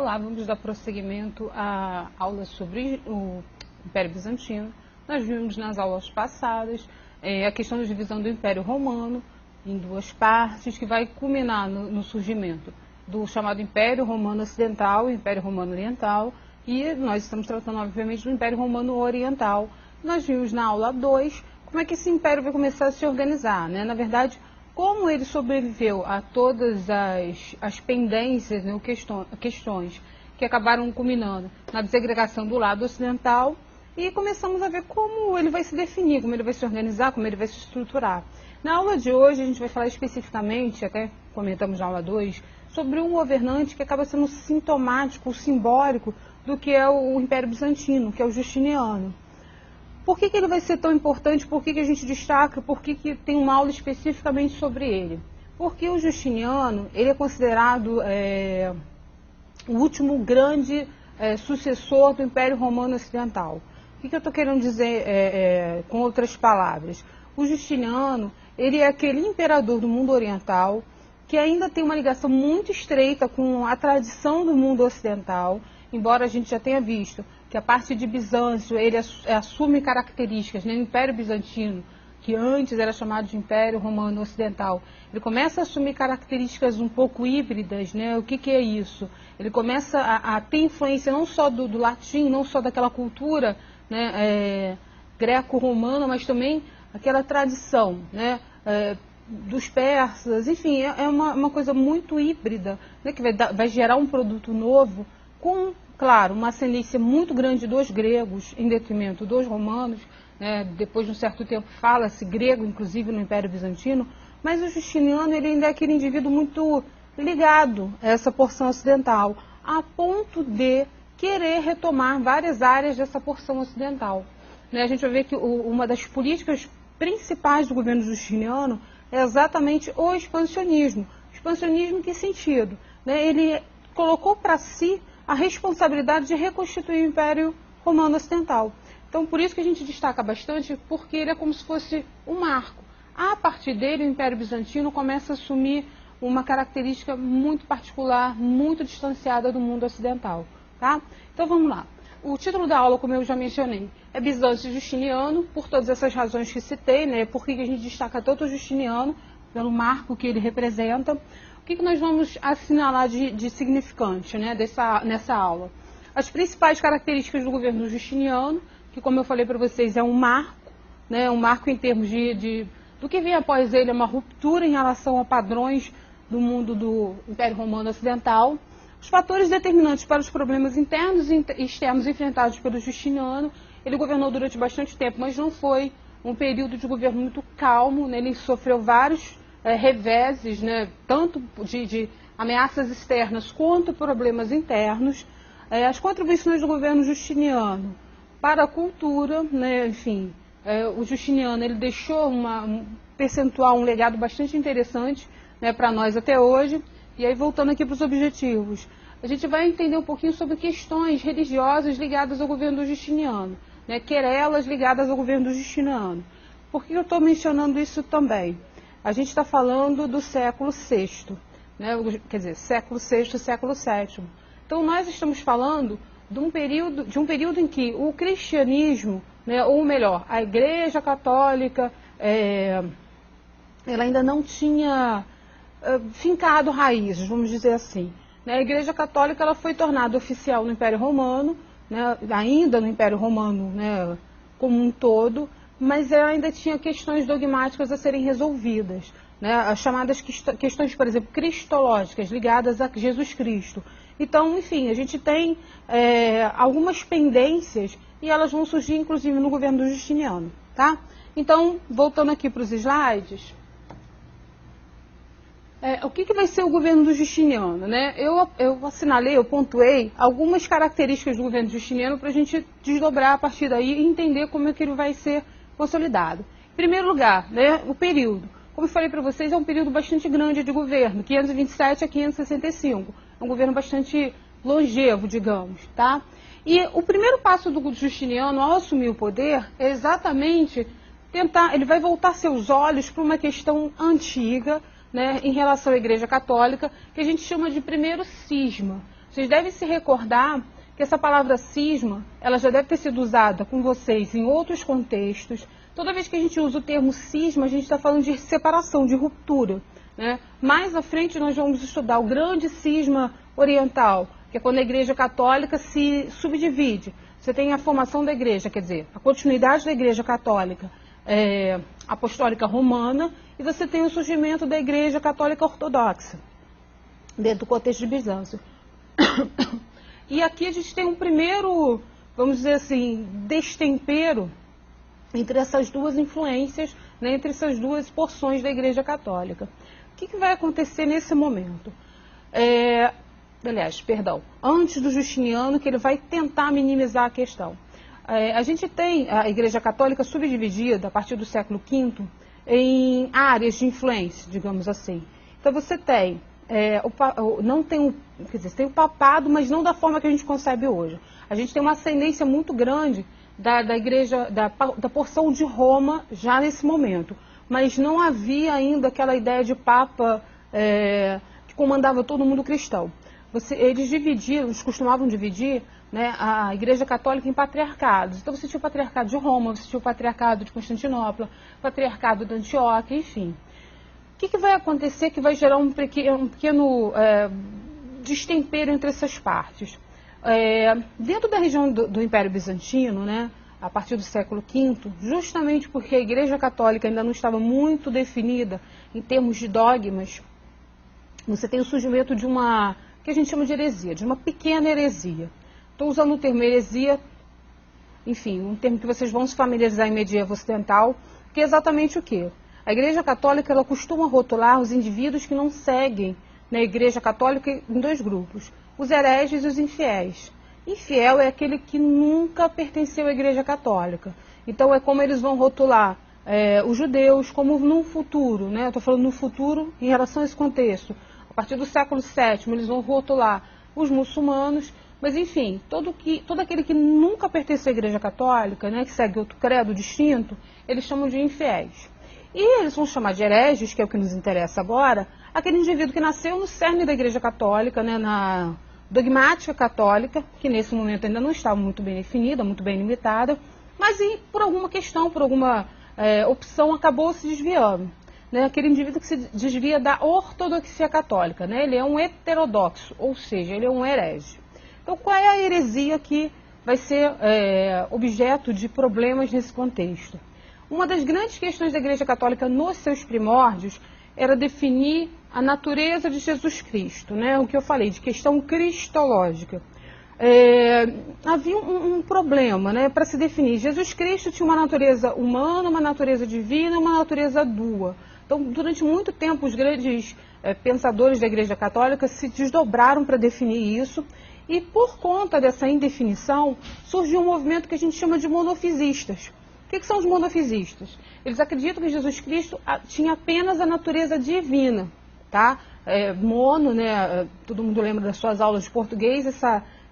Olá, vamos dar prosseguimento à aula sobre o Império Bizantino. Nós vimos nas aulas passadas a questão da divisão do Império Romano em duas partes, que vai culminar no surgimento do chamado Império Romano Ocidental e Império Romano Oriental, e nós estamos tratando, obviamente, do Império Romano Oriental. Nós vimos na aula 2 como é que esse império vai começar a se organizar, né? Na verdade, como ele sobreviveu a todas as pendências, né, questões que acabaram culminando na desagregação do lado ocidental, e começamos a ver como ele vai se definir, como ele vai se organizar, como ele vai se estruturar. Na aula de hoje a gente vai falar especificamente, até comentamos na aula 2, sobre um governante que acaba sendo sintomático, simbólico do que é o Império Bizantino, que é o Justiniano. Por que ele vai ser tão importante? Por que a gente destaca? Por que tem uma aula especificamente sobre ele? Porque o Justiniano, ele é considerado o último grande sucessor do Império Romano Ocidental. O que eu estou querendo dizer com outras palavras? O Justiniano, ele é aquele imperador do mundo oriental que ainda tem uma ligação muito estreita com a tradição do mundo ocidental, embora a gente já tenha visto que a parte de Bizâncio, ele assume características, né? O Império Bizantino, que antes era chamado de Império Romano Ocidental, ele começa a assumir características um pouco híbridas, né? O que é isso? Ele começa a ter influência não só do latim, não só daquela cultura, né, greco-romana, mas também aquela tradição, né, dos persas, enfim, é uma coisa muito híbrida, né, que vai gerar um produto novo com, claro, uma ascendência muito grande dos gregos em detrimento dos romanos, né? Depois de um certo tempo fala-se grego, inclusive no Império Bizantino, mas o Justiniano ele ainda é aquele indivíduo muito ligado a essa porção ocidental, a ponto de querer retomar várias áreas dessa porção ocidental. Né? A gente vai ver que uma das políticas principais do governo justiniano é exatamente o expansionismo. Expansionismo em que sentido? Né? Ele colocou para si a responsabilidade de reconstituir o Império Romano Ocidental. Então, por isso que a gente destaca bastante, porque ele é como se fosse um marco. A partir dele, o Império Bizantino começa a assumir uma característica muito particular, muito distanciada do mundo ocidental. Tá? Então, vamos lá. O título da aula, como eu já mencionei, é Bizâncio Justiniano, por todas essas razões que citei, né? Por que a gente destaca tanto o Justiniano, pelo marco que ele representa. O que nós vamos assinalar de significante, né, nessa aula? As principais características do governo justiniano, que, como eu falei para vocês, é um marco, né, um marco em termos do que vem após ele, é uma ruptura em relação a padrões do mundo do Império Romano Ocidental. Os fatores determinantes para os problemas internos e externos enfrentados pelo Justiniano. Ele governou durante bastante tempo, mas não foi um período de governo muito calmo, né? Ele sofreu vários reveses, né? Tanto de ameaças externas quanto problemas internos. As contribuições do governo Justiniano para a cultura, né? Enfim, o Justiniano ele deixou um percentual, um legado bastante interessante, né, para nós até hoje. E aí, voltando aqui para os objetivos, a gente vai entender um pouquinho sobre questões religiosas ligadas ao governo do Justiniano, né, querelas ligadas ao governo do Justiniano. Por que eu estou mencionando isso também? A gente está falando do século VI, né, quer dizer, século VI e século VII. Então, nós estamos falando de um período em que o cristianismo, né, ou melhor, a Igreja Católica, ela ainda não tinha fincado raízes, vamos dizer assim. A Igreja Católica ela foi tornada oficial no Império Romano, né, ainda no Império Romano, né, como um todo, mas ela ainda tinha questões dogmáticas a serem resolvidas, né, as chamadas questões, por exemplo, cristológicas, ligadas a Jesus Cristo. Então, enfim, a gente tem algumas pendências e elas vão surgir, inclusive, no governo do Justiniano. Tá? Então, voltando aqui para os slides, o que vai ser o governo do Justiniano? Né? Eu assinalei, eu pontuei algumas características do governo justiniano para a gente desdobrar a partir daí e entender como é que ele vai ser consolidado. Em primeiro lugar, né, o período. Como eu falei para vocês, é um período bastante grande de governo, 527 a 565. É um governo bastante longevo, digamos. Tá? E o primeiro passo do Justiniano ao assumir o poder é exatamente ele vai voltar seus olhos para uma questão antiga, né, em relação à Igreja Católica, que a gente chama de primeiro cisma. Vocês devem se recordar que essa palavra cisma, ela já deve ter sido usada com vocês em outros contextos. Toda vez que a gente usa o termo cisma, a gente está falando de separação, de ruptura, né? Mais à frente nós vamos estudar o grande cisma oriental, que é quando a Igreja Católica se subdivide. Você tem a formação da Igreja, quer dizer, a continuidade da Igreja Católica Apostólica Romana, e você tem o surgimento da Igreja Católica Ortodoxa, dentro do contexto de Bizâncio. E aqui a gente tem um primeiro, vamos dizer assim, destempero entre essas duas influências, né, entre essas duas porções da Igreja Católica. O que vai acontecer nesse momento? Antes do Justiniano, que ele vai tentar minimizar a questão. A gente tem a Igreja Católica subdividida, a partir do século V, em áreas de influência, digamos assim. Então você tem, tem o papado, mas não da forma que a gente concebe hoje. A gente tem uma ascendência muito grande da igreja, da porção de Roma já nesse momento. Mas não havia ainda aquela ideia de papa que comandava todo mundo cristão. Eles costumavam dividir, né, a Igreja Católica em patriarcados. Então você tinha o patriarcado de Roma, você tinha o patriarcado de Constantinopla, o patriarcado de Antioquia, enfim. O que vai acontecer que vai gerar um pequeno destempero entre essas partes? Dentro da região do Império Bizantino, né, a partir do século V, justamente porque a Igreja Católica ainda não estava muito definida em termos de dogmas, você tem o surgimento de uma, que a gente chama de heresia, de uma pequena heresia. Estou usando o termo heresia, enfim, um termo que vocês vão se familiarizar em medievo ocidental, que é exatamente o quê? A Igreja Católica, ela costuma rotular os indivíduos que não seguem na Igreja Católica em dois grupos, os hereges e os infiéis. Infiel é aquele que nunca pertenceu à Igreja Católica. Então é como eles vão rotular os judeus, como no futuro, né? Eu estou falando no futuro em relação a esse contexto. A partir do século VII, eles vão rotular os muçulmanos, mas enfim, todo aquele que nunca pertenceu à Igreja Católica, né, que segue outro credo distinto, eles chamam de infiéis. E eles vão chamar de hereges, que é o que nos interessa agora, aquele indivíduo que nasceu no cerne da Igreja Católica, né, na dogmática católica, que nesse momento ainda não estava muito bem definida, muito bem limitada, mas por alguma questão, por alguma opção, acabou se desviando. Né, aquele indivíduo que se desvia da ortodoxia católica, né, ele é um heterodoxo, ou seja, ele é um herege. Então, qual é a heresia que vai ser objeto de problemas nesse contexto? Uma das grandes questões da Igreja Católica nos seus primórdios era definir a natureza de Jesus Cristo, né, o que eu falei, de questão cristológica. Havia um problema, né, para se definir. Jesus Cristo tinha uma natureza humana, uma natureza divina, uma natureza dua. Então, durante muito tempo, os grandes pensadores da Igreja Católica se desdobraram para definir isso, e por conta dessa indefinição, surgiu um movimento que a gente chama de monofisistas. O que são os monofisistas? Eles acreditam que Jesus Cristo tinha apenas a natureza divina, tá? Mono, né? Todo mundo lembra das suas aulas de português,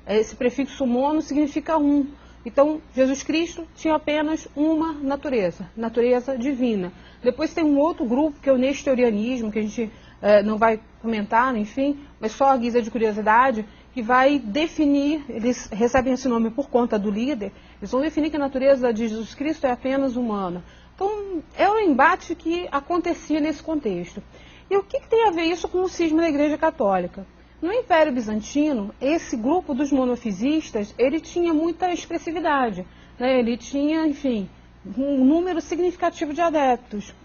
esse prefixo mono significa um. Então, Jesus Cristo tinha apenas uma natureza divina. Depois tem um outro grupo, que é o nestorianismo, que a gente não vai comentar, enfim, mas só a guisa de curiosidade, que vai definir, eles recebem esse nome por conta do líder, eles vão definir que a natureza de Jesus Cristo é apenas humana. Então, é um embate que acontecia nesse contexto. E o que tem a ver isso com o cisma da Igreja Católica? No Império Bizantino, esse grupo dos monofisistas, ele tinha muita expressividade, né? Ele tinha, enfim, um número significativo de adeptos.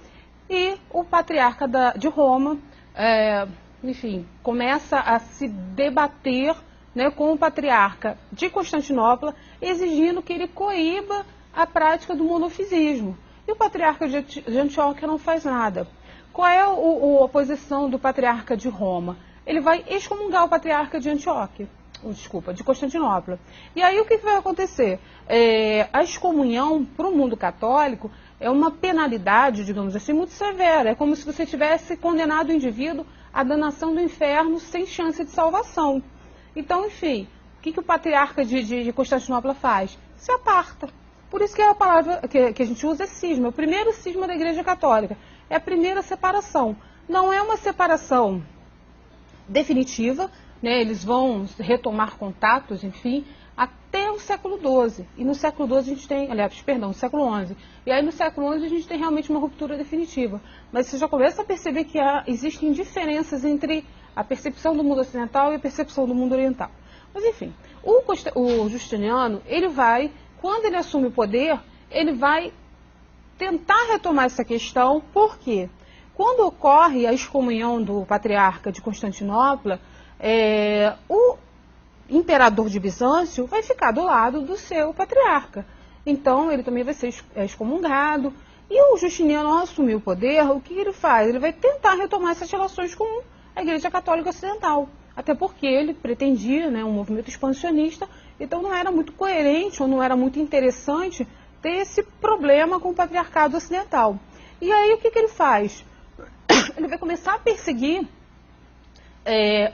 E o patriarca de Roma, enfim, começa a se debater, né, com o patriarca de Constantinopla, exigindo que ele coíba a prática do monofisismo. E o patriarca de Antioquia não faz nada. Qual é a posição do patriarca de Roma? Ele vai excomungar o patriarca de de Constantinopla. E aí o que vai acontecer? A excomunhão para o mundo católico é uma penalidade, digamos assim, muito severa. É como se você tivesse condenado o indivíduo à danação do inferno sem chance de salvação. Então, enfim, o que o patriarca de Constantinopla faz? Se aparta. Por isso que a palavra que a gente usa é cisma. O primeiro cisma da Igreja Católica é a primeira separação. Não é uma separação definitiva, né, eles vão retomar contatos, enfim, até o século XII. E no século XII a gente tem, aliás, perdão, no século XI. E aí no século XI a gente tem realmente uma ruptura definitiva. Mas você já começa a perceber que existem diferenças entre a percepção do mundo ocidental e a percepção do mundo oriental. Mas enfim, o Justiniano, ele vai, quando ele assume o poder, ele vai tentar retomar essa questão. Por quê? Quando ocorre a excomunhão do patriarca de Constantinopla, o imperador de Bizâncio vai ficar do lado do seu patriarca. Então, ele também vai ser excomungado. E o Justiniano, ao assumir o poder, o que ele faz? Ele vai tentar retomar essas relações com a Igreja Católica Ocidental. Até porque ele pretendia, né, um movimento expansionista, então não era muito coerente ou não era muito interessante ter esse problema com o patriarcado ocidental. E aí, o que ele faz? Ele vai começar a perseguir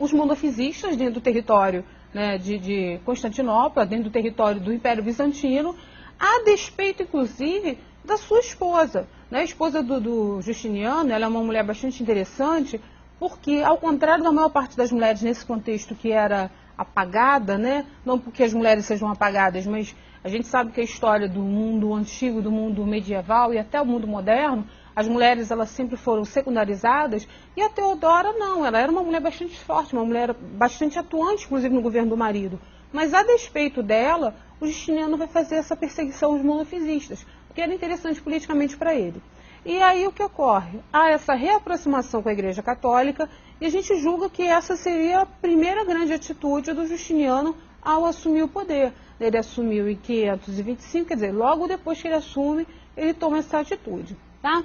os monofisistas dentro do território, né, de Constantinopla, dentro do território do Império Bizantino, a despeito, inclusive, da sua esposa. Né? A esposa do Justiniano, ela é uma mulher bastante interessante, porque, ao contrário da maior parte das mulheres nesse contexto que era apagada, né? Não porque as mulheres sejam apagadas, mas a gente sabe que a história do mundo antigo, do mundo medieval e até o mundo moderno, as mulheres elas sempre foram secundarizadas, e a Teodora não, ela era uma mulher bastante forte, uma mulher bastante atuante, inclusive no governo do marido. Mas a despeito dela, o Justiniano vai fazer essa perseguição aos monofisistas, o que era interessante politicamente para ele. E aí o que ocorre? Há essa reaproximação com a Igreja Católica, e a gente julga que essa seria a primeira grande atitude do Justiniano ao assumir o poder. Ele assumiu em 525, quer dizer, logo depois que ele assume, ele toma essa atitude, tá?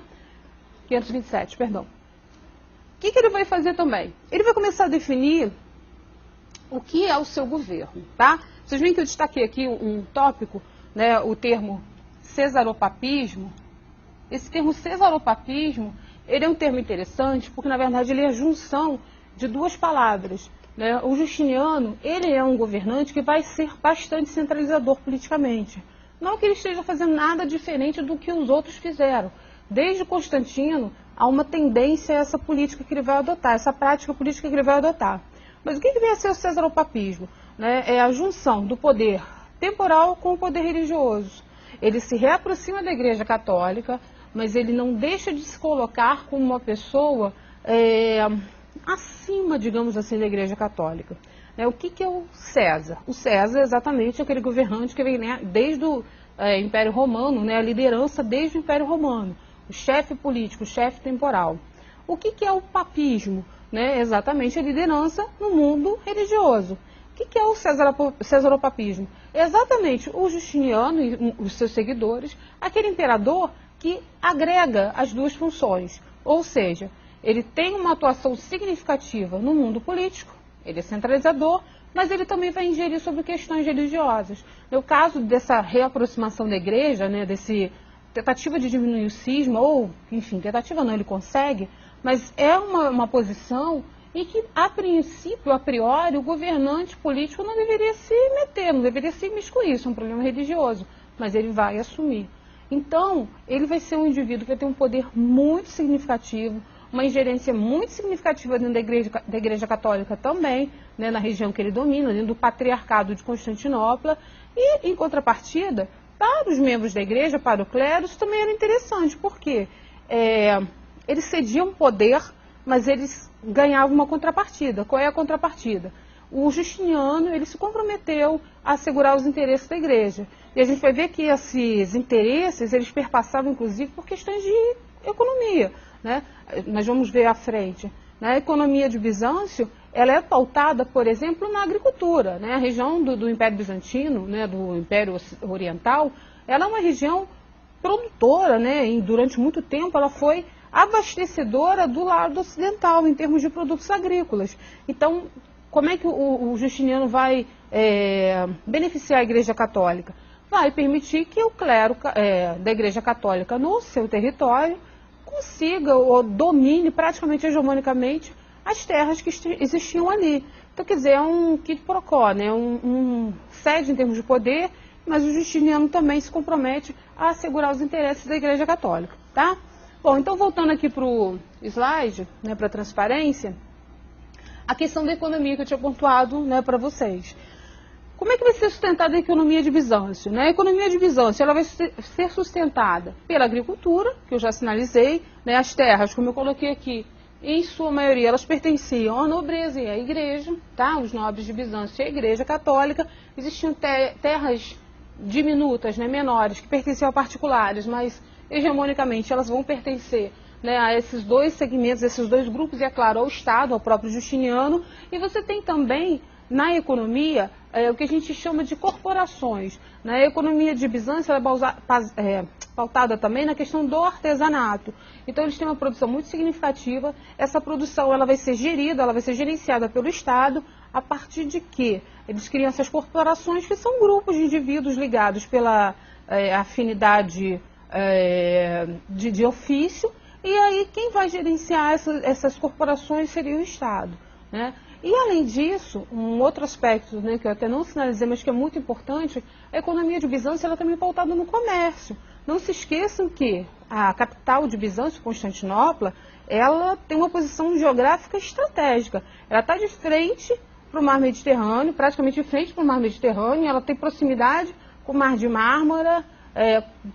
527, perdão. O que ele vai fazer também? Ele vai começar a definir o que é o seu governo, tá? Vocês veem que eu destaquei aqui um tópico, né, o termo cesaropapismo. Esse termo cesaropapismo, ele é um termo interessante porque, na verdade, ele é a junção de duas palavras. Né? O Justiniano, ele é um governante que vai ser bastante centralizador politicamente. Não que ele esteja fazendo nada diferente do que os outros fizeram. Desde Constantino, há uma tendência a essa política que ele vai adotar, essa prática política que ele vai adotar. Mas o que vem a ser o cesaropapismo? Né? É a junção do poder temporal com o poder religioso. Ele se reaproxima da Igreja Católica, mas ele não deixa de se colocar como uma pessoa acima, digamos assim, da Igreja Católica. O que é o César? O César é exatamente aquele governante que vem, né, desde o Império Romano, né, a liderança desde o Império Romano, o chefe político, o chefe temporal. O que é o papismo? Né? Exatamente a liderança no mundo religioso. O que é o cesaropapismo? É exatamente o Justiniano e os seus seguidores, aquele imperador que agrega as duas funções. Ou seja, ele tem uma atuação significativa no mundo político, ele é centralizador, mas ele também vai ingerir sobre questões religiosas. No caso dessa reaproximação da igreja, né, desse tentativa de diminuir o cisma, ou, enfim, tentativa não, ele consegue, mas é uma posição em que, a princípio, a priori, o governante político não deveria se meter, não deveria se imiscuir, isso é um problema religioso, mas ele vai assumir. Então, ele vai ser um indivíduo que vai ter um poder muito significativo, uma ingerência muito significativa dentro da igreja Católica também, né, na região que ele domina, dentro do patriarcado de Constantinopla, e, em contrapartida, para os membros da igreja, para o clero, isso também era interessante, porque eles cediam poder, mas eles ganhavam uma contrapartida. Qual é a contrapartida? O Justiniano, ele se comprometeu a assegurar os interesses da igreja. E a gente vai ver que esses interesses, eles perpassavam, inclusive, por questões de economia. Né? Nós vamos ver à frente. Né? A economia de Bizâncio, ela é pautada, por exemplo, na agricultura. Né? A região do Império Bizantino, né, do Império Oriental, ela é uma região produtora, né? E durante muito tempo ela foi abastecedora do lado ocidental, em termos de produtos agrícolas. Então, como é que o Justiniano vai beneficiar a Igreja Católica? Vai permitir que o clero da Igreja Católica no seu território consiga ou domine praticamente hegemonicamente as terras que existiam ali. Então, quer dizer, é um quid pro quo, né? Cede em termos de poder, mas o Justiniano também se compromete a assegurar os interesses da Igreja Católica, tá? Bom, então voltando aqui para o slide, né, para a transparência, a questão da economia que eu tinha pontuado, né, para vocês. Como é que vai ser sustentada a economia de Bizâncio? Né? A economia de Bizâncio ela vai ser sustentada pela agricultura, que eu já sinalizei, né? As terras, como eu coloquei aqui, em sua maioria elas pertenciam à nobreza e à igreja, tá? Os nobres de Bizâncio e a igreja católica. Existiam terras diminutas, né, menores, que pertenciam a particulares, mas hegemonicamente elas vão pertencer, né, a esses dois segmentos, esses dois grupos, e é claro, ao Estado, ao próprio Justiniano. E você tem também na economia o que a gente chama de corporações. Né? A economia de Bizâncio ela é pautada também na questão do artesanato. Então eles têm uma produção muito significativa. Essa produção ela vai ser gerida, ela vai ser gerenciada pelo Estado, a partir de que eles criam essas corporações, que são grupos de indivíduos ligados pela afinidade de ofício. E aí quem vai gerenciar essas corporações seria o Estado. Né? E além disso, um outro aspecto, né, que eu até não sinalizei, mas que é muito importante, a economia de Bizâncio ela também é pautada no comércio. Não se esqueçam que a capital de Bizâncio, Constantinopla, ela tem uma posição geográfica estratégica. Ela está de frente para o mar Mediterrâneo, praticamente de frente para o mar Mediterrâneo, ela tem proximidade com o mar de Mármara,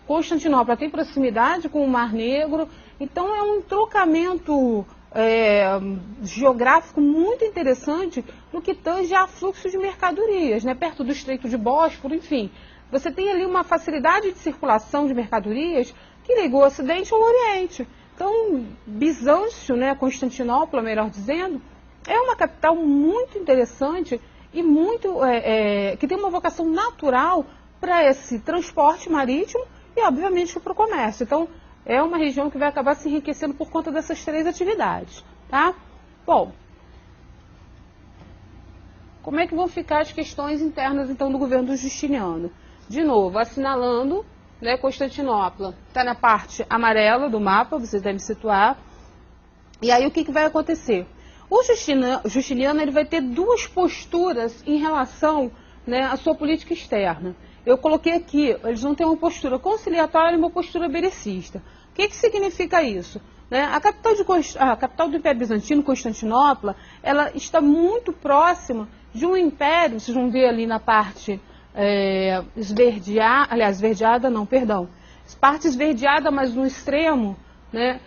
Constantinopla tem proximidade com o Mar Negro, então é um trocamento geográfico muito interessante no que tange a fluxo de mercadorias, né, perto do Estreito de Bósforo, enfim. Você tem ali uma facilidade de circulação de mercadorias que ligou o Ocidente ao Oriente. Então, Bizâncio, né, Constantinopla, melhor dizendo, é uma capital muito interessante e muito que tem uma vocação natural para esse transporte marítimo e, obviamente, para o comércio. Então, é uma região que vai acabar se enriquecendo por conta dessas três atividades, tá? Bom, como é que vão ficar as questões internas, então, do governo do Justiniano? De novo, assinalando, né, Constantinopla está na parte amarela do mapa, vocês devem situar. E aí, o que vai acontecer? O Justiniano ele vai ter duas posturas em relação, né, à sua política externa. Eu coloquei aqui, eles vão ter uma postura conciliatória e uma postura belicista. O que significa isso? Né? A capital do Império Bizantino, Constantinopla, ela está muito próxima de um império, vocês vão ver ali na parte esverdeada, não, perdão, parte esverdeada, mas no extremo, né,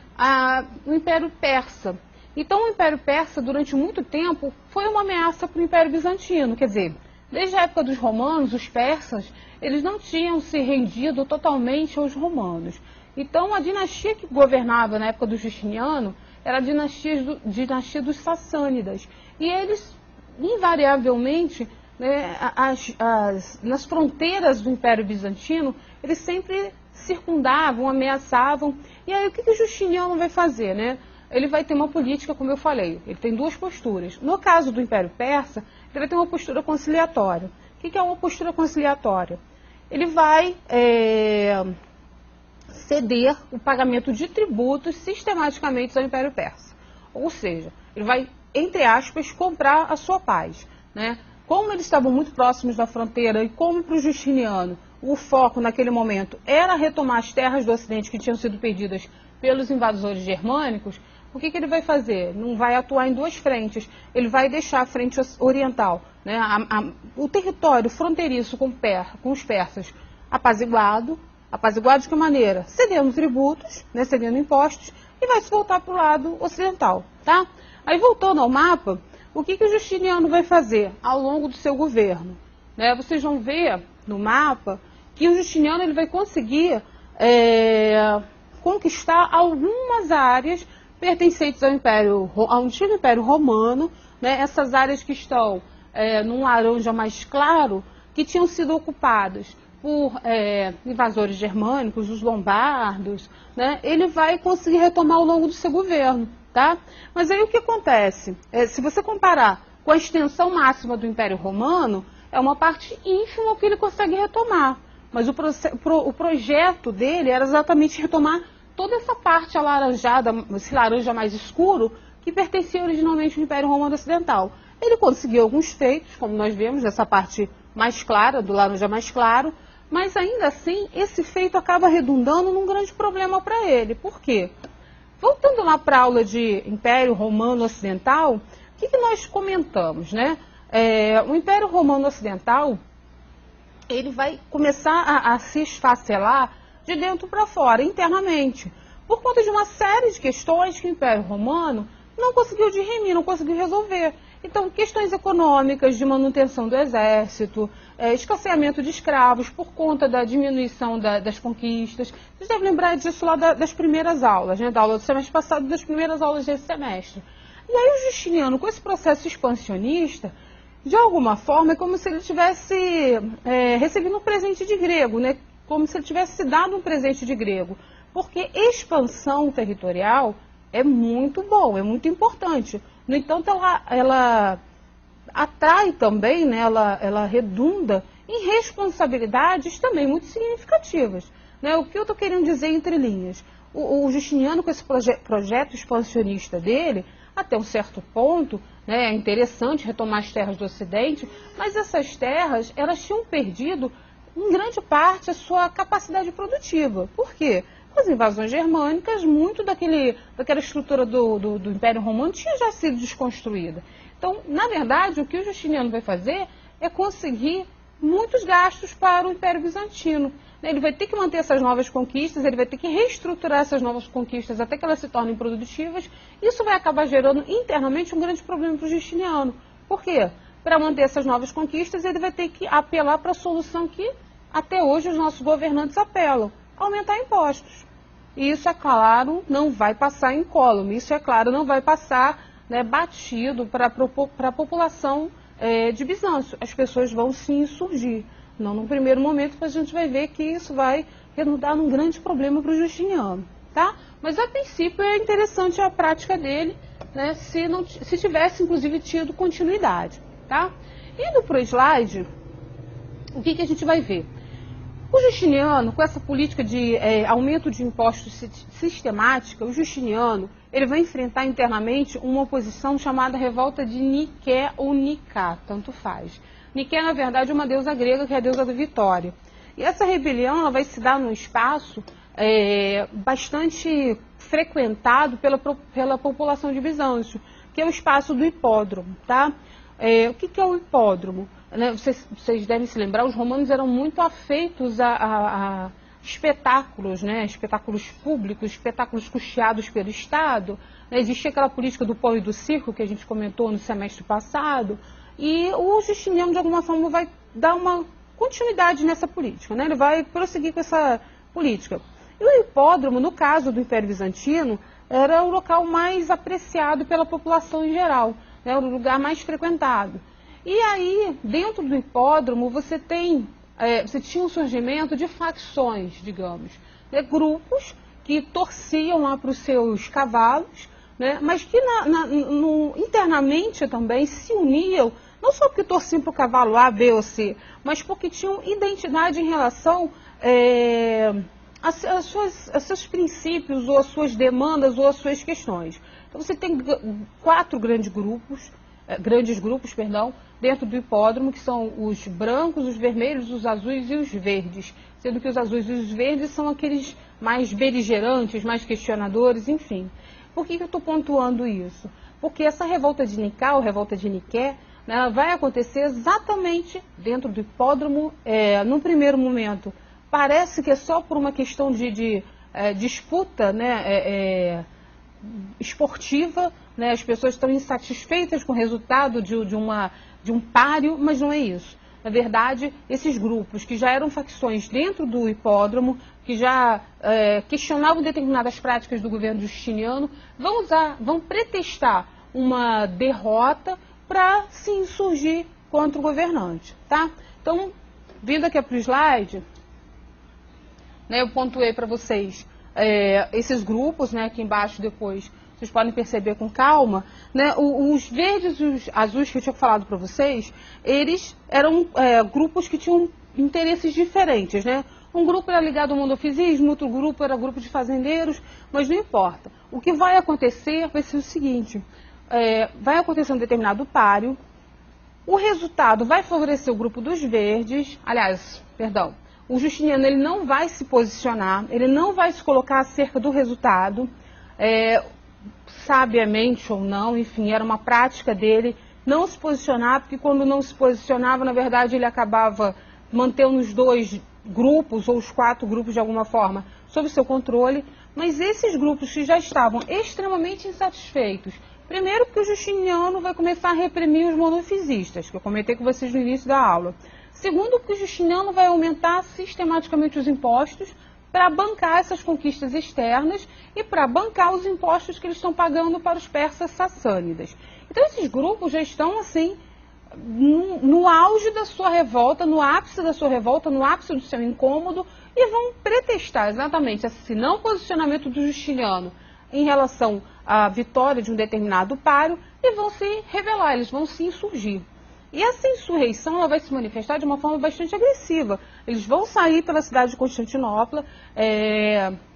o Império Persa. Então o Império Persa, durante muito tempo, foi uma ameaça para o Império Bizantino, quer dizer, desde a época dos romanos, os persas, eles não tinham se rendido totalmente aos romanos. Então, a dinastia que governava na época do Justiniano era a dinastia dos Sassânidas. E eles, invariavelmente, né, nas fronteiras do Império Bizantino, eles sempre circundavam, ameaçavam. E aí, o que o Justiniano vai fazer? Né? Ele vai ter uma política, como eu falei, ele tem duas posturas. No caso do Império Persa, ele vai ter uma postura conciliatória. O que é uma postura conciliatória? Ele vai ceder o pagamento de tributos sistematicamente ao Império Persa. Ou seja, ele vai, entre aspas, comprar a sua paz. Né? Como eles estavam muito próximos da fronteira e como para o Justiniano o foco naquele momento era retomar as terras do Ocidente que tinham sido perdidas pelos invasores germânicos, o que ele vai fazer? Não vai atuar em duas frentes. Ele vai deixar a frente oriental, né, o território fronteiriço com os persas apaziguado de que maneira? Cedendo tributos, né, cedendo impostos, e vai se voltar para o lado ocidental. Tá? Aí, voltando ao mapa, o que o Justiniano vai fazer ao longo do seu governo? Né, vocês vão ver no mapa que o Justiniano ele vai conseguir conquistar algumas áreas pertencentes ao antigo Império Romano, né, essas áreas que estão num laranja mais claro, que tinham sido ocupadas por invasores germânicos, os lombardos, né, ele vai conseguir retomar ao longo do seu governo. Tá? Mas aí o que acontece? Se você comparar com a extensão máxima do Império Romano, é uma parte ínfima que ele consegue retomar. Mas o projeto dele era exatamente retomar toda essa parte alaranjada, esse laranja mais escuro, que pertencia originalmente ao Império Romano Ocidental. Ele conseguiu alguns feitos, como nós vemos, essa parte mais clara, do laranja mais claro, mas ainda assim, esse feito acaba redundando num grande problema para ele. Por quê? Voltando lá para a aula de Império Romano Ocidental, o que nós comentamos, né? O Império Romano Ocidental, ele vai começar a se esfacelar de dentro para fora, internamente, por conta de uma série de questões que o Império Romano não conseguiu dirimir, não conseguiu resolver. Então, questões econômicas, de manutenção do exército, escasseamento de escravos por conta da diminuição das conquistas. Vocês devem lembrar disso lá das primeiras aulas, né, da aula do semestre passado e das primeiras aulas desse semestre. E aí o Justiniano, com esse processo expansionista, de alguma forma é como se ele tivesse recebido um presente de grego, né? Como se ele tivesse dado um presente de grego. Porque expansão territorial é muito bom, é muito importante. No entanto, ela atrai também, né? Ela redunda em responsabilidades também muito significativas. Né? O que eu estou querendo dizer entre linhas? O Justiniano, com esse projeto expansionista dele, até um certo ponto, né, é interessante retomar as terras do Ocidente, mas essas terras, elas tinham perdido, em grande parte, a sua capacidade produtiva. Por quê? Com as invasões germânicas, muito daquela estrutura do Império Romano tinha já sido desconstruída. Então, na verdade, o que o Justiniano vai fazer é conseguir muitos gastos para o Império Bizantino. Ele vai ter que manter essas novas conquistas, ele vai ter que reestruturar essas novas conquistas até que elas se tornem produtivas. Isso vai acabar gerando internamente um grande problema para o Justiniano. Por quê? Para manter essas novas conquistas, ele vai ter que apelar para a solução que até hoje os nossos governantes apelam: aumentar impostos. E isso, é claro, não vai passar incólume, isso, é claro, não vai passar, né, batido para a população de Bizâncio. As pessoas vão se insurgir. Não no primeiro momento, mas a gente vai ver que isso vai redundar num grande problema para o Justiniano, tá? Mas a princípio é interessante a prática dele, né, se tivesse inclusive tido continuidade, tá? Indo para o slide, o que a gente vai ver? O Justiniano, com essa política de aumento de impostos sistemática, o Justiniano, ele vai enfrentar internamente uma oposição chamada revolta de Niké ou Nicá, tanto faz. Niké, na verdade, é uma deusa grega, que é a deusa da vitória. E essa rebelião ela vai se dar num espaço bastante frequentado pela população de Bizâncio, que é o espaço do hipódromo, tá? O que é o hipódromo? Né, vocês devem se lembrar, os romanos eram muito afeitos a espetáculos, né, espetáculos públicos, espetáculos custeados pelo Estado. Né, existia aquela política do pão e do circo que a gente comentou no semestre passado, e o Justiniano, de alguma forma, vai dar uma continuidade nessa política, né, ele vai prosseguir com essa política. E o hipódromo, no caso do Império Bizantino, era o local mais apreciado pela população em geral, né, o lugar mais frequentado. E aí, dentro do hipódromo, você tinha um surgimento de facções, digamos, né, grupos que torciam lá para os seus cavalos, né, mas que internamente também se uniam, não só porque torciam para o cavalo A, B ou C, mas porque tinham identidade em relação a seus princípios, ou às suas demandas, ou às suas questões. Então você tem 4 grandes grupos, dentro do hipódromo, que são os brancos, os vermelhos, os azuis e os verdes, sendo que os azuis e os verdes são aqueles mais beligerantes, mais questionadores, enfim. Por que eu estou pontuando isso? Porque essa revolta de Nicá, ou revolta de Niké, né, vai acontecer exatamente dentro do hipódromo, num primeiro momento. Parece que é só por uma questão de disputa, né, esportiva, né, as pessoas estão insatisfeitas com o resultado de um páreo, mas não é isso. Na verdade, esses grupos que já eram facções dentro do hipódromo, que já questionavam determinadas práticas do governo justiniano, vão pretextar uma derrota para se insurgir contra o governante, tá? Então, vindo aqui para o slide, né, eu pontuei para vocês esses grupos, né, aqui embaixo depois vocês podem perceber com calma, né, os verdes e os azuis que eu tinha falado para vocês, eles eram grupos que tinham interesses diferentes, né? Um grupo era ligado ao monofisismo, outro grupo era grupo de fazendeiros, mas não importa. O que vai acontecer vai ser o seguinte, vai acontecer um determinado páreo, o resultado vai favorecer o grupo dos verdes, o Justiniano ele não vai se posicionar, ele não vai se colocar acerca do resultado, sabiamente ou não, enfim, era uma prática dele não se posicionar, porque quando não se posicionava, na verdade, ele acabava mantendo os 2 grupos ou os 4 grupos de alguma forma sob seu controle, mas esses grupos que já estavam extremamente insatisfeitos, primeiro porque o Justiniano vai começar a reprimir os monofisistas, que eu comentei com vocês no início da aula. Segundo, porque o Justiniano vai aumentar sistematicamente os impostos para bancar essas conquistas externas e para bancar os impostos que eles estão pagando para os persas sassânidas. Então esses grupos já estão assim no auge da sua revolta, no ápice da sua revolta, no ápice do seu incômodo, e vão pretextar exatamente esse não posicionamento do Justiniano em relação à vitória de um determinado páreo e vão se rebelar, eles vão se insurgir. E essa insurreição ela vai se manifestar de uma forma bastante agressiva. Eles vão sair pela cidade de Constantinopla,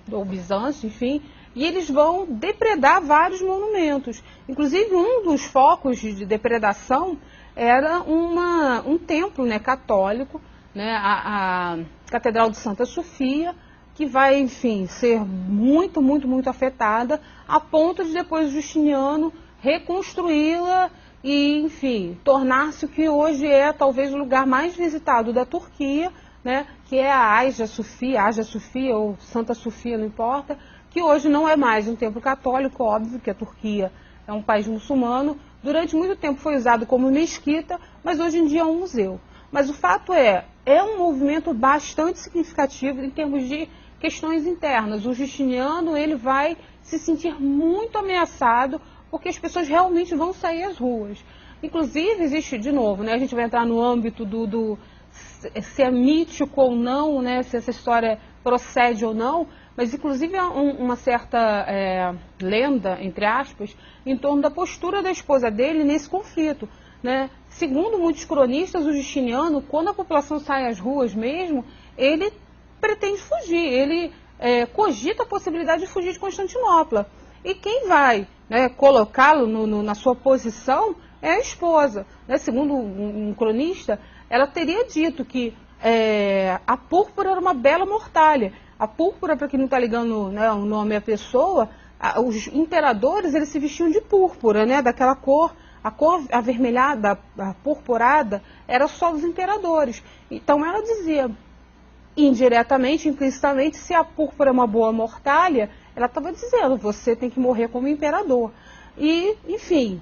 ou Bizâncio, enfim, e eles vão depredar vários monumentos. Inclusive, um dos focos de depredação era um templo, né, católico, né, a Catedral de Santa Sofia, que vai, enfim, ser muito, muito, muito afetada, a ponto de depois o Justiniano reconstruí-la e, enfim, tornar-se o que hoje é talvez o lugar mais visitado da Turquia, né, que é a Hagia Sofia ou Santa Sofia, não importa, que hoje não é mais um templo católico, óbvio que a Turquia é um país muçulmano. Durante muito tempo foi usado como mesquita, mas hoje em dia é um museu. Mas o fato é um movimento bastante significativo em termos de questões internas. O Justiniano ele vai se sentir muito ameaçado porque as pessoas realmente vão sair às ruas. Inclusive, existe, de novo, né, a gente vai entrar no âmbito se é mítico ou não, né, se essa história procede ou não, mas inclusive há uma certa lenda, entre aspas, em torno da postura da esposa dele nesse conflito, né? Segundo muitos cronistas, o Justiniano, quando a população sai às ruas mesmo, ele pretende fugir, ele cogita a possibilidade de fugir de Constantinopla. E quem vai, né, colocá-lo na sua posição é a esposa. Né? Segundo um cronista, ela teria dito que a púrpura era uma bela mortalha. A púrpura, para quem não está ligando, né, o nome à pessoa, os imperadores eles se vestiam de púrpura, né, daquela cor, a cor avermelhada, a purpurada, era só dos imperadores. Então ela dizia, indiretamente, implicitamente, se a púrpura é uma boa mortalha, ela estava dizendo, você tem que morrer como imperador. E, enfim,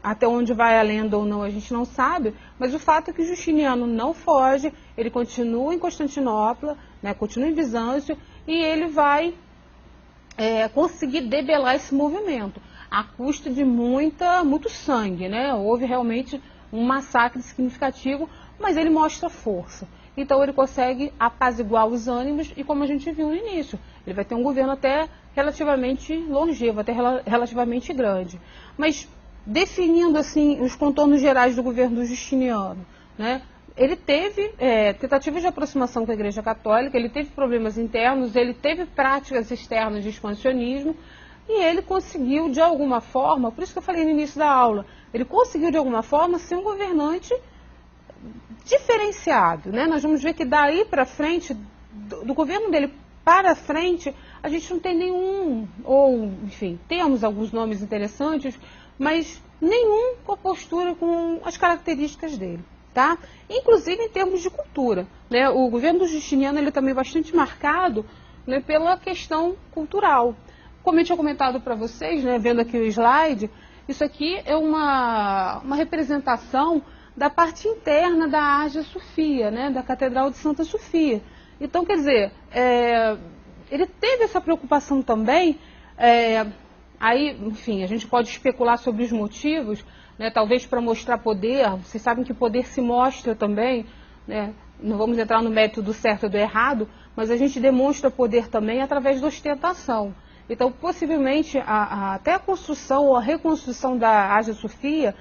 até onde vai a lenda ou não a gente não sabe, mas o fato é que Justiniano não foge, ele continua em Constantinopla, né, continua em Bizâncio, e ele vai conseguir debelar esse movimento, à custa de muito sangue, né? Houve realmente um massacre significativo, mas ele mostra força. Então ele consegue apaziguar os ânimos e, como a gente viu no início, ele vai ter um governo até relativamente longevo, até relativamente grande. Mas definindo assim os contornos gerais do governo do Justiniano, né? Ele teve tentativas de aproximação com a Igreja Católica, ele teve problemas internos, ele teve práticas externas de expansionismo e ele conseguiu de alguma forma, por isso que eu falei no início da aula, ele conseguiu de alguma forma ser um governante diferenciado, né? Nós vamos ver que daí para frente, do governo dele para frente, a gente não tem nenhum, ou enfim, temos alguns nomes interessantes, mas nenhum com a postura, com as características dele, tá? Inclusive em termos de cultura, né? O governo do Justiniano ele também é bastante marcado, né, pela questão cultural. Como eu tinha comentado para vocês, né, vendo aqui o slide, isso aqui é uma representação da parte interna da Hagia Sofia, né, da Catedral de Santa Sofia. Então, quer dizer, ele teve essa preocupação também, aí, enfim, a gente pode especular sobre os motivos, né, talvez para mostrar poder. Vocês sabem que poder se mostra também, né, não vamos entrar no mérito do certo e do errado, mas a gente demonstra poder também através da ostentação. Então, possivelmente, até a construção ou a reconstrução da Hagia Sofia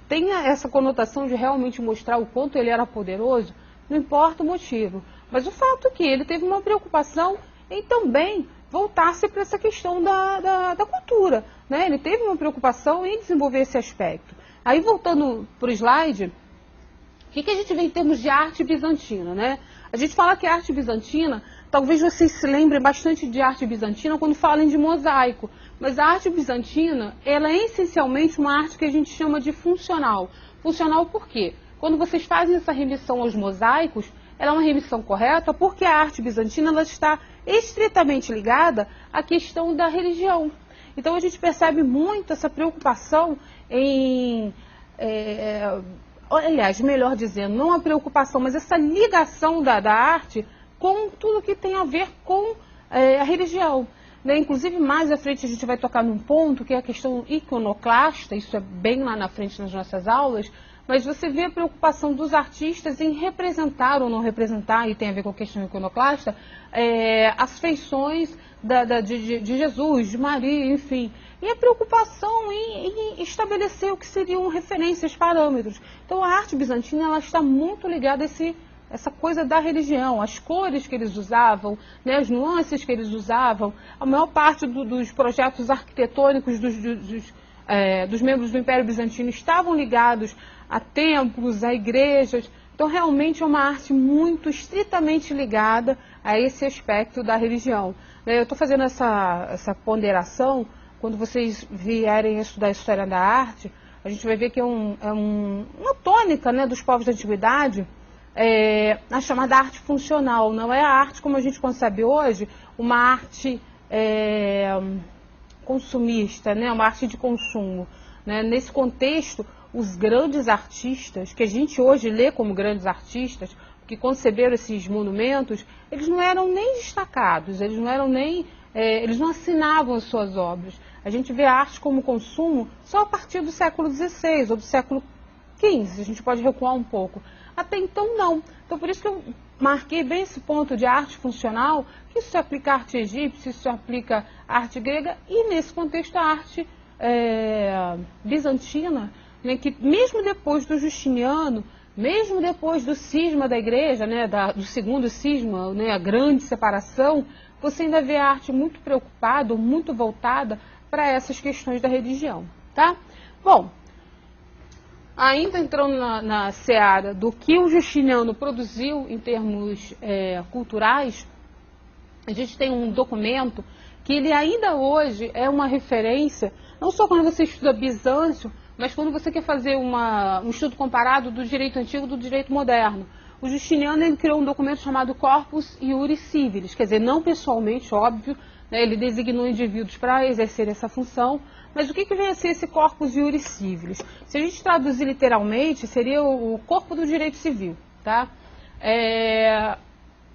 tenha essa conotação de realmente mostrar o quanto ele era poderoso, não importa o motivo. Mas o fato é que ele teve uma preocupação em também voltar-se para essa questão da cultura, né? Ele teve uma preocupação em desenvolver esse aspecto. Aí, voltando para o slide, o que a gente vê em termos de arte bizantina, né? A gente fala que a arte bizantina, talvez vocês se lembrem bastante de arte bizantina quando falam de mosaico, Mas a arte bizantina, ela é essencialmente uma arte que a gente chama de funcional. Funcional por quê? Quando vocês fazem essa remissão aos mosaicos, ela é uma remissão correta porque a arte bizantina ela está estritamente ligada à questão da religião. Então a gente percebe muito essa preocupação em... aliás, melhor dizendo, não a preocupação, mas essa ligação da arte com tudo que tem a ver com a religião. Né? Inclusive, mais à frente a gente vai tocar num ponto que é a questão iconoclasta, isso é bem lá na frente nas nossas aulas, mas você vê a preocupação dos artistas em representar ou não representar, e tem a ver com a questão iconoclasta, as feições de Jesus, de Maria, enfim. E a preocupação em estabelecer o que seriam referências, parâmetros. Então a arte bizantina ela está muito ligada a essa coisa da religião, as cores que eles usavam, né, as nuances que eles usavam. A maior parte dos projetos arquitetônicos dos membros do Império Bizantino estavam ligados a templos, a igrejas. Então realmente é uma arte muito estritamente ligada a esse aspecto da religião. Eu estou fazendo essa ponderação, quando vocês vierem estudar a história da arte, a gente vai ver que é uma tônica, né, dos povos da antiguidade, a chamada arte funcional. Não é a arte como a gente concebe hoje, uma arte consumista, né, uma arte de consumo. Né? Nesse contexto, os grandes artistas, que a gente hoje lê como grandes artistas, que conceberam esses monumentos, eles não eram nem destacados, eles não assinavam as suas obras. A gente vê a arte como consumo só a partir do século XVI ou do século XV, a gente pode recuar um pouco. Até então, não. Então, por isso que eu marquei bem esse ponto de arte funcional, que isso se aplica à arte egípcia, isso se aplica à arte grega, e nesse contexto a arte bizantina, né, que mesmo depois do Justiniano, mesmo depois do cisma da igreja, né, do segundo cisma, né, a grande separação, você ainda vê a arte muito preocupada, muito voltada para essas questões da religião, tá? Bom, ainda entrando na seara do que o Justiniano produziu em termos culturais, a gente tem um documento que ele ainda hoje é uma referência, não só quando você estuda Bizâncio, mas quando você quer fazer um estudo comparado do direito antigo e do direito moderno. O Justiniano ele criou um documento chamado Corpus Iuris Civilis, quer dizer, não pessoalmente, óbvio, né, ele designou indivíduos para exercer essa função, mas o que vem a ser esse Corpus Iuris Civilis? Se a gente traduzir literalmente, seria o corpo do direito civil, tá?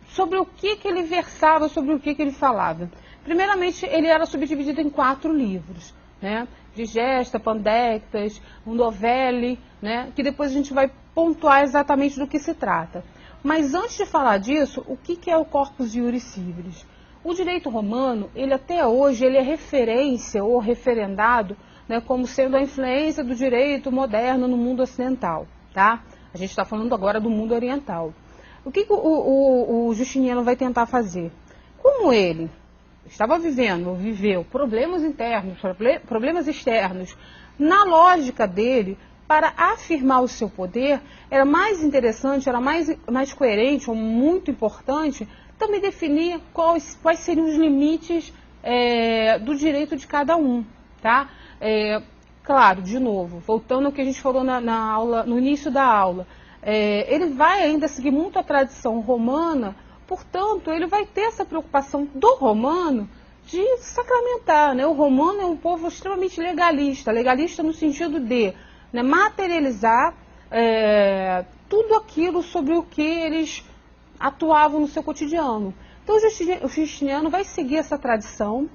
Sobre o que ele versava, sobre o que ele falava. Primeiramente, ele era subdividido em 4 livros, né? Digesta, Pandectas, um Novelli, né? Que depois a gente vai pontuar exatamente do que se trata. Mas antes de falar disso, o que é o Corpus Iuris Civilis? O direito romano, ele até hoje, ele é referência ou referendado, né, como sendo a influência do direito moderno no mundo ocidental, tá? A gente está falando agora do mundo oriental. O que o Justiniano vai tentar fazer? Como ele viveu problemas internos, problemas externos, na lógica dele, para afirmar o seu poder, era mais interessante, era mais coerente, ou muito importante, também definir quais seriam os limites do direito de cada um, tá? Claro, de novo, voltando ao que a gente falou na aula, no início da aula, ele vai ainda seguir muito a tradição romana, portanto, ele vai ter essa preocupação do romano de sacramentar, né? O romano é um povo extremamente legalista no sentido de, né, materializar tudo aquilo sobre o que eles atuavam no seu cotidiano. Então o Justiniano vai seguir essa tradição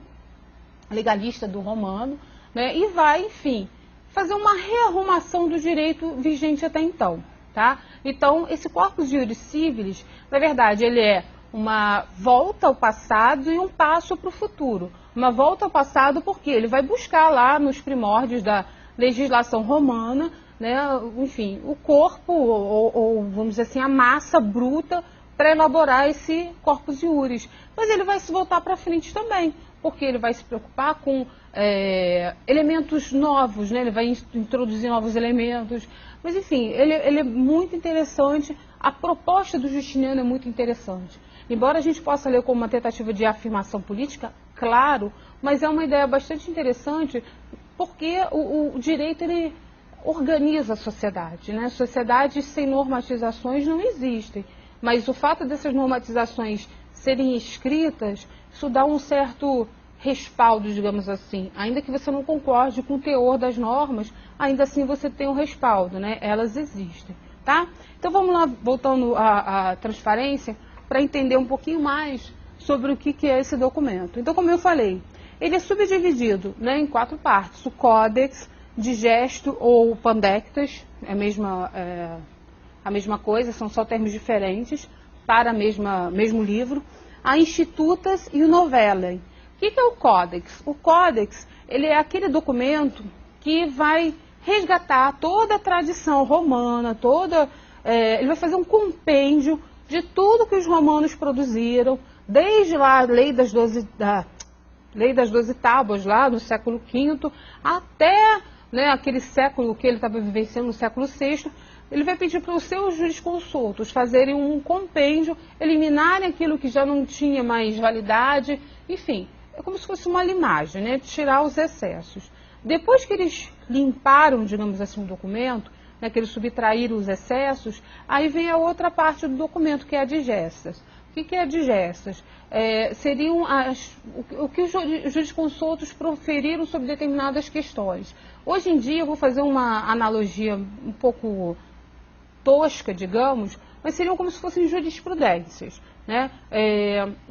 legalista do romano, né, e vai, enfim, fazer uma rearrumação do direito vigente até então. Tá? Então, esse Corpus Iuris Civilis, na verdade, ele é uma volta ao passado e um passo para o futuro. Uma volta ao passado porque ele vai buscar lá nos primórdios da legislação romana, né, enfim, o corpo, ou vamos dizer assim, a massa bruta para elaborar esse Corpus Iuris. Mas ele vai se voltar para frente também, porque ele vai se preocupar com elementos novos, né? Ele vai introduzir novos elementos. Mas, enfim, ele é muito interessante, a proposta do Justiniano é muito interessante. Embora a gente possa ler como uma tentativa de afirmação política, claro, mas é uma ideia bastante interessante, porque o direito, ele organiza a sociedade, né? Sociedades sem normatizações não existem, mas o fato dessas normatizações serem escritas, isso dá um certo respaldo, digamos assim. Ainda que você não concorde com o teor das normas, ainda assim você tem um respaldo, né? Elas existem, tá? Então vamos lá, voltando à transparência, para entender um pouquinho mais sobre o que é esse documento. Então, como eu falei, ele é subdividido, né, em 4 partes. O Códex, Digesto ou Pandectas, é a mesma coisa, são só termos diferentes para mesmo livro. A Institutas e o Novellae. O que é o Códex? O Códex, ele é aquele documento que vai resgatar toda a tradição romana, ele vai fazer um compêndio de tudo que os romanos produziram, desde lá a Lei das 12 Tábuas, lá no século V, até, né, aquele século que ele estava vivenciando, no século VI. Ele vai pedir para os seus jurisconsultos fazerem um compêndio, eliminarem aquilo que já não tinha mais validade, enfim, é como se fosse uma limagem, né, tirar os excessos. Depois que eles limparam, digamos assim, o documento, né, que eles subtraíram os excessos, aí vem a outra parte do documento, que é a digestas. O que é a digestas? Seriam o que os jurisconsultos proferiram sobre determinadas questões. Hoje em dia, eu vou fazer uma analogia um pouco tosca, digamos, mas seriam como se fossem jurisprudências, né?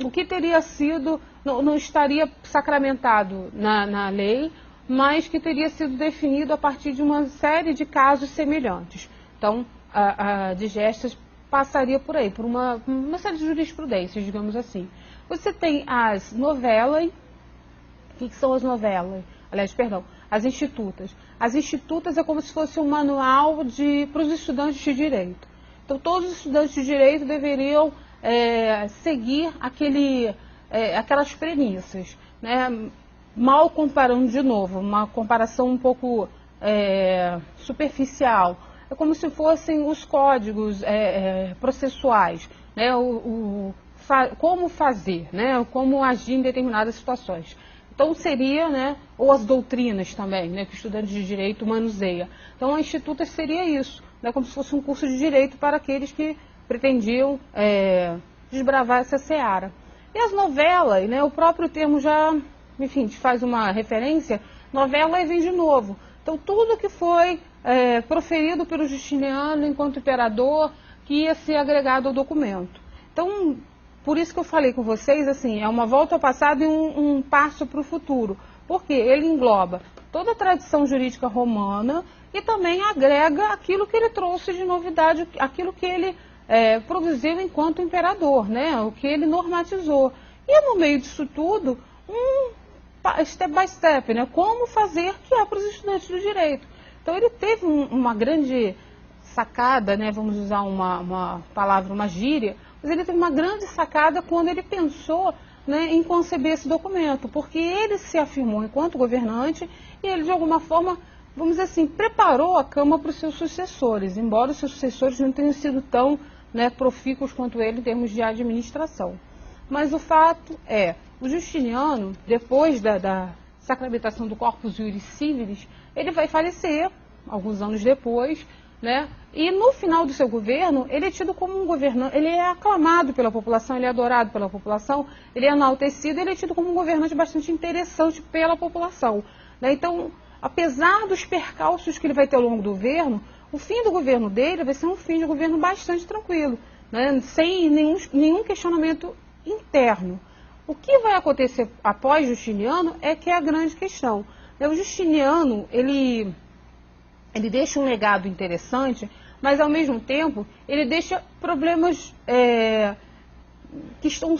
O que teria sido, não estaria sacramentado na lei, mas que teria sido definido a partir de uma série de casos semelhantes. Então, a digestas passaria por aí, por uma série de jurisprudências, digamos assim. Você tem as novellae. O que são as novellae? Aliás, perdão, as institutas. As institutas é como se fosse um manual para os estudantes de direito. Então, todos os estudantes de direito deveriam seguir aquelas premissas, né? Mal comparando de novo, uma comparação um pouco superficial. É como se fossem os códigos processuais, né? Como fazer, né? Como agir em determinadas situações. Então seria, né? Ou as doutrinas também, né? Que o estudante de direito manuseia. Então a instituta seria isso, né? Como se fosse um curso de direito para aqueles que pretendiam desbravar essa seara. E as novelas, né? O próprio termo já, enfim, te faz uma referência. Novela vem de novo. Então tudo que foi proferido pelo Justiniano enquanto imperador, que ia ser agregado ao documento. Então, por isso que eu falei com vocês, assim, é uma volta ao passado e um passo para o futuro. Porque ele engloba toda a tradição jurídica romana e também agrega aquilo que ele trouxe de novidade, aquilo que ele produziu enquanto imperador, né? O que ele normatizou. E no meio disso tudo, step by step, né? Como fazer, que é para os estudantes do direito. Então ele teve uma grande sacada, né? Vamos usar uma palavra, uma gíria, mas ele teve uma grande sacada quando ele pensou, né, em conceber esse documento, porque ele se afirmou enquanto governante e ele, de alguma forma, vamos dizer assim, preparou a cama para os seus sucessores, embora os seus sucessores não tenham sido tão, né, profícuos quanto ele em termos de administração. Mas o fato é, o Justiniano, depois da sacramentação do Corpus Juris Civilis, ele vai falecer, alguns anos depois, né? E no final do seu governo, ele é tido como um governante, ele é aclamado pela população, ele é adorado pela população, ele é enaltecido, ele é tido como um governante bastante interessante pela população, né? Então, apesar dos percalços que ele vai ter ao longo do governo, o fim do governo dele vai ser um fim de governo bastante tranquilo, né? Sem nenhum questionamento interno. O que vai acontecer após Justiniano é que é a grande questão. O Justiniano, ele deixa um legado interessante, mas ao mesmo tempo ele deixa problemas que estão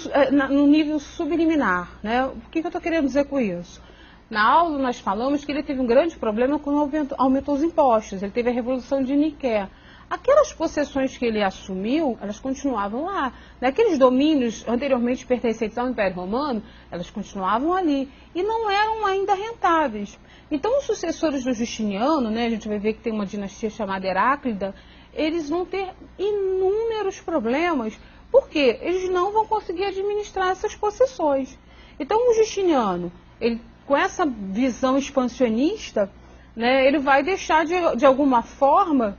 no nível subliminar, né? O que eu estou querendo dizer com isso? Na aula nós falamos que ele teve um grande problema quando aumentou os impostos, ele teve a Revolução de Niquéia. Aquelas possessões que ele assumiu, elas continuavam lá. Aqueles domínios anteriormente pertencentes ao Império Romano, elas continuavam ali e não eram ainda rentáveis. Então, os sucessores do Justiniano, né, a gente vai ver que tem uma dinastia chamada Heráclida, eles vão ter inúmeros problemas, porque eles não vão conseguir administrar essas possessões. Então, o Justiniano, ele, com essa visão expansionista, né, ele vai deixar de alguma forma,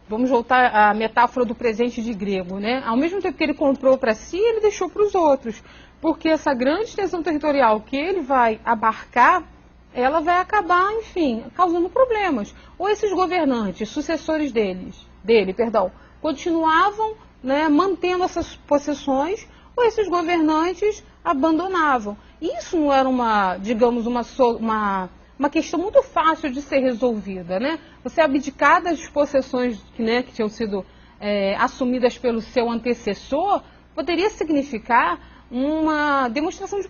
vamos voltar à metáfora do presente de grego, né? Ao mesmo tempo que ele comprou para si, ele deixou para os outros, porque essa grande extensão territorial que ele vai abarcar, ela vai acabar, enfim, causando problemas. Ou esses governantes, sucessores dele, continuavam, né, mantendo essas possessões, ou esses governantes abandonavam. Isso não era digamos, uma questão muito fácil de ser resolvida, né? Você abdicar das possessões que tinham sido assumidas pelo seu antecessor, poderia significar uma demonstração de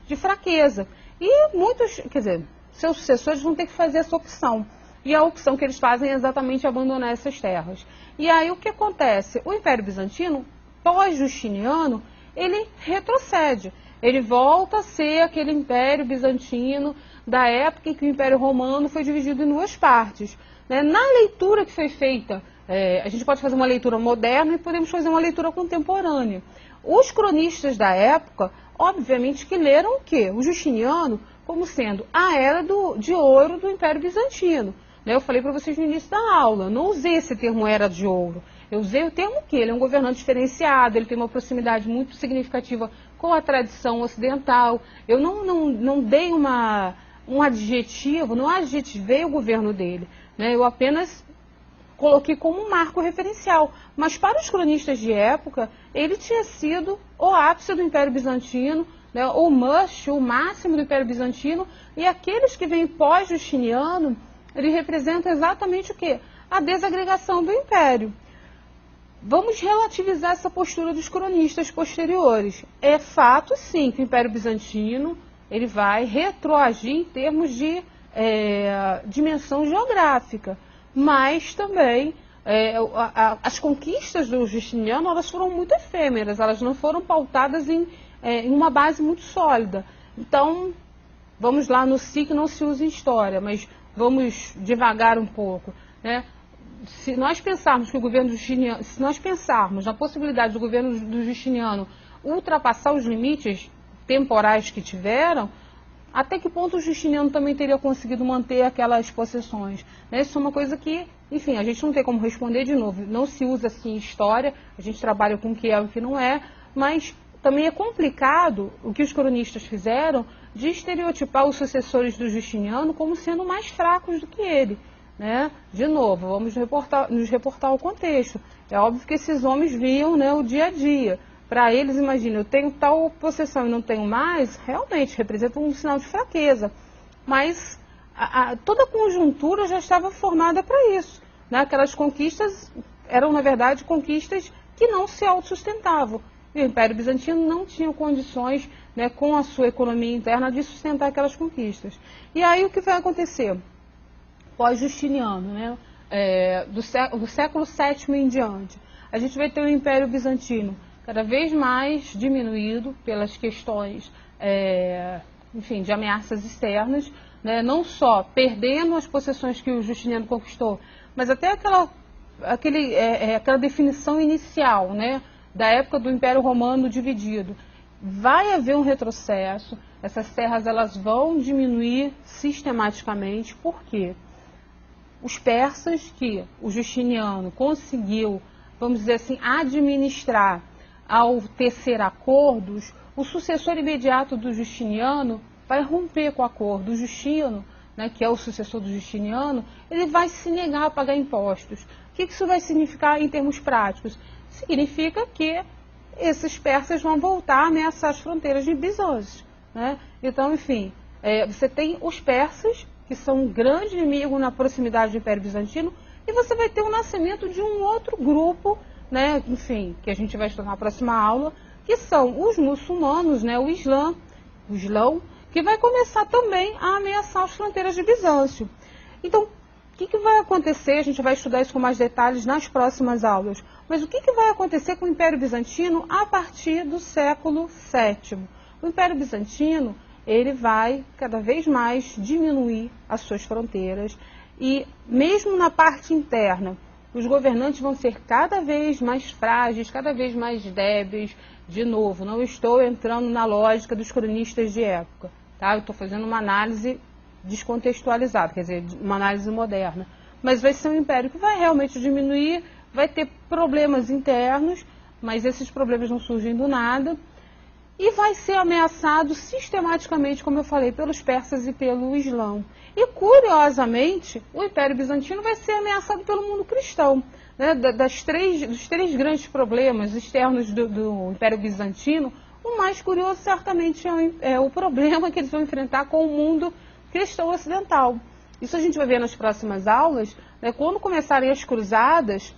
de fraqueza. E muitos, quer dizer, seus sucessores vão ter que fazer essa opção. E a opção que eles fazem é exatamente abandonar essas terras. E aí o que acontece? O Império Bizantino, pós-Justiniano, ele retrocede. Ele volta a ser aquele Império Bizantino da época em que o Império Romano foi dividido em duas partes. Né? Na leitura que foi feita, a gente pode fazer uma leitura moderna e podemos fazer uma leitura contemporânea. Os cronistas da época, obviamente que leram o quê? O Justiniano como sendo a era de ouro do Império Bizantino. Né? Eu falei para vocês no início da aula, não usei esse termo era de ouro. Eu usei o termo que ele é um governante diferenciado, ele tem uma proximidade muito significativa com a tradição ocidental. Eu não dei um adjetivo, não adjetivei o governo dele. Né? Eu apenas coloquei como um marco referencial. Mas para os cronistas de época, ele tinha sido o ápice do Império Bizantino, né? O máximo do Império Bizantino, e aqueles que vêm pós-Justiniano, ele representa exatamente o quê? A desagregação do Império. Vamos relativizar essa postura dos cronistas posteriores. É fato, sim, que o Império Bizantino ele vai retroagir em termos de dimensão geográfica, mas também as conquistas do Justiniano elas foram muito efêmeras, elas não foram pautadas em uma base muito sólida. Então, vamos lá no si que não se usa em história, mas vamos devagar um pouco, né? Se nós pensarmos que o governo Justiniano, se nós pensarmos na possibilidade do governo do Justiniano ultrapassar os limites temporais que tiveram, até que ponto o Justiniano também teria conseguido manter aquelas possessões? Né? Isso é uma coisa que, enfim, a gente não tem como responder de novo. Não se usa assim em história, a gente trabalha com o que é e o que não é, mas também é complicado o que os cronistas fizeram de estereotipar os sucessores do Justiniano como sendo mais fracos do que ele. Né? De novo, vamos nos reportar ao contexto. É óbvio que esses homens viam, né, o dia a dia. Para eles, imagina, eu tenho tal possessão e não tenho mais, realmente representa um sinal de fraqueza. Mas toda a conjuntura já estava formada para isso. Né? Aquelas conquistas eram, na verdade, conquistas que não se autossustentavam. E o Império Bizantino não tinha condições, né, com a sua economia interna, de sustentar aquelas conquistas. E aí o que vai acontecer? Pós-Justiniano, né? Do século VII em diante, a gente vai ter o Império Bizantino cada vez mais diminuído pelas questões, enfim, de ameaças externas, né? Não só perdendo as possessões que o Justiniano conquistou, mas até aquela definição inicial, né? Da época do Império Romano dividido. Vai haver um retrocesso, essas terras elas vão diminuir sistematicamente. Por quê? Os persas, que o Justiniano conseguiu, vamos dizer assim, administrar ao tecer acordos, o sucessor imediato do Justiniano vai romper com o acordo. O Justino, né, que é o sucessor do Justiniano, ele vai se negar a pagar impostos. O que isso vai significar em termos práticos? Significa que esses persas vão voltar a ameaçar as fronteiras de Bizâncio. Né? Então, enfim, você tem os persas, que são um grande inimigo na proximidade do Império Bizantino, e você vai ter o nascimento de um outro grupo, né, enfim, que a gente vai estudar na próxima aula, que são os muçulmanos, né, o Islã, que vai começar também a ameaçar as fronteiras de Bizâncio. Então, o que vai acontecer? A gente vai estudar isso com mais detalhes nas próximas aulas. Mas o que vai acontecer com o Império Bizantino a partir do século VII? O Império Bizantino ele vai cada vez mais diminuir as suas fronteiras e mesmo na parte interna, os governantes vão ser cada vez mais frágeis, cada vez mais débeis. De novo, não estou entrando na lógica dos cronistas de época, tá? Eu estou fazendo uma análise descontextualizada, quer dizer, uma análise moderna. Mas vai ser um império que vai realmente diminuir, vai ter problemas internos, mas esses problemas não surgem do nada, e vai ser ameaçado sistematicamente, como eu falei, pelos persas e pelo Islã. E, curiosamente, o Império Bizantino vai ser ameaçado pelo mundo cristão. Né? Dos três grandes problemas externos do Império Bizantino, o mais curioso certamente é o problema que eles vão enfrentar com o mundo cristão ocidental. Isso a gente vai ver nas próximas aulas, né? Quando começarem as cruzadas,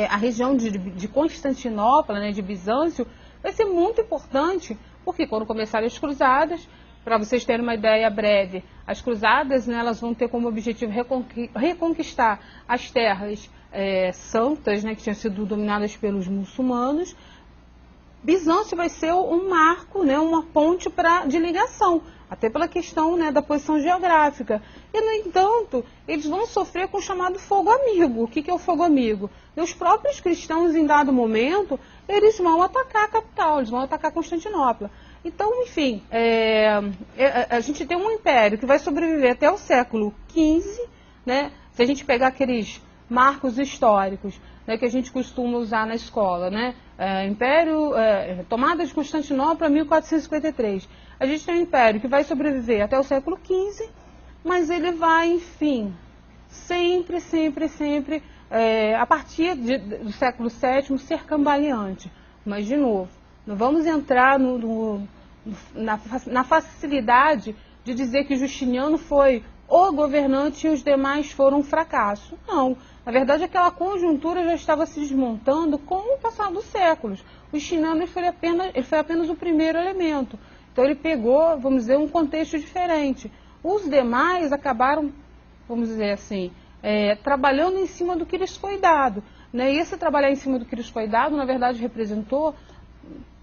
a região de Constantinopla, né, de Bizâncio, vai ser muito importante, porque quando começarem as cruzadas, para vocês terem uma ideia breve, as cruzadas, né, elas vão ter como objetivo reconquistar as terras santas, né, que tinham sido dominadas pelos muçulmanos. Bizâncio vai ser um marco, né, uma ponte de ligação, até pela questão, né, da posição geográfica. E, no entanto, eles vão sofrer com o chamado fogo amigo. O que é o fogo amigo? E os próprios cristãos, em dado momento, eles vão atacar a capital, eles vão atacar Constantinopla. Então, enfim, a gente tem um império que vai sobreviver até o século XV, né? Se a gente pegar aqueles marcos históricos, né, que a gente costuma usar na escola, né? Tomada de Constantinopla, 1453. A gente tem um império que vai sobreviver até o século XV, mas ele vai, enfim, sempre, a partir do século VII, ser cambaleante. Mas, de novo, não vamos entrar na facilidade de dizer que Justiniano foi o governante e os demais foram um fracasso. Não. Na verdade, aquela conjuntura já estava se desmontando com o passar dos séculos. O Justiniano foi apenas o primeiro elemento. Então, ele pegou, vamos dizer, um contexto diferente. Os demais acabaram, vamos dizer assim, trabalhando em cima do que lhes foi dado. Né? E esse trabalhar em cima do que lhes foi dado, na verdade, representou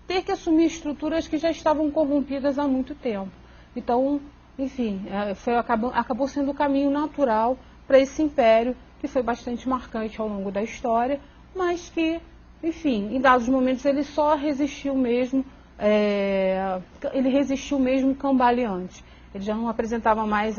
ter que assumir estruturas que já estavam corrompidas há muito tempo. Então, enfim, acabou sendo o caminho natural para esse império, que foi bastante marcante ao longo da história, mas que, enfim, em dados momentos ele só resistiu mesmo, ele resistiu mesmo cambaleante. Ele já não apresentava mais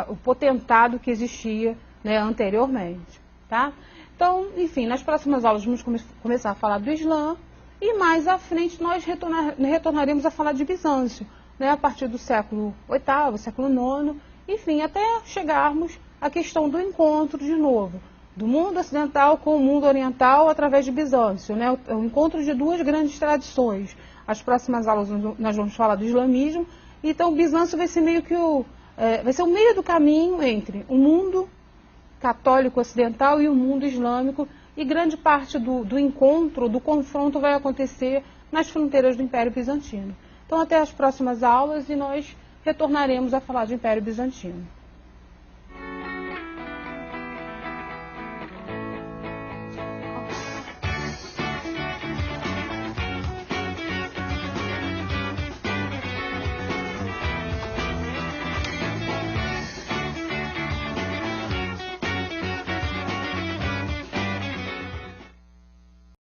o potentado que existia, né, anteriormente. Tá? Então, enfim, nas próximas aulas vamos começar a falar do Islã, e mais à frente nós retornaremos a falar de Bizâncio, né, a partir do século VIII, século IX, enfim, até chegarmos à questão do encontro, de novo, do mundo ocidental com o mundo oriental através de Bizâncio, né, o encontro de duas grandes tradições. As próximas aulas nós vamos falar do islamismo, então Bizâncio vai ser meio que vai ser o meio do caminho entre o mundo católico ocidental e o mundo islâmico, e grande parte do encontro, do confronto vai acontecer nas fronteiras do Império Bizantino. Então, até as próximas aulas e nós retornaremos a falar de Império Bizantino.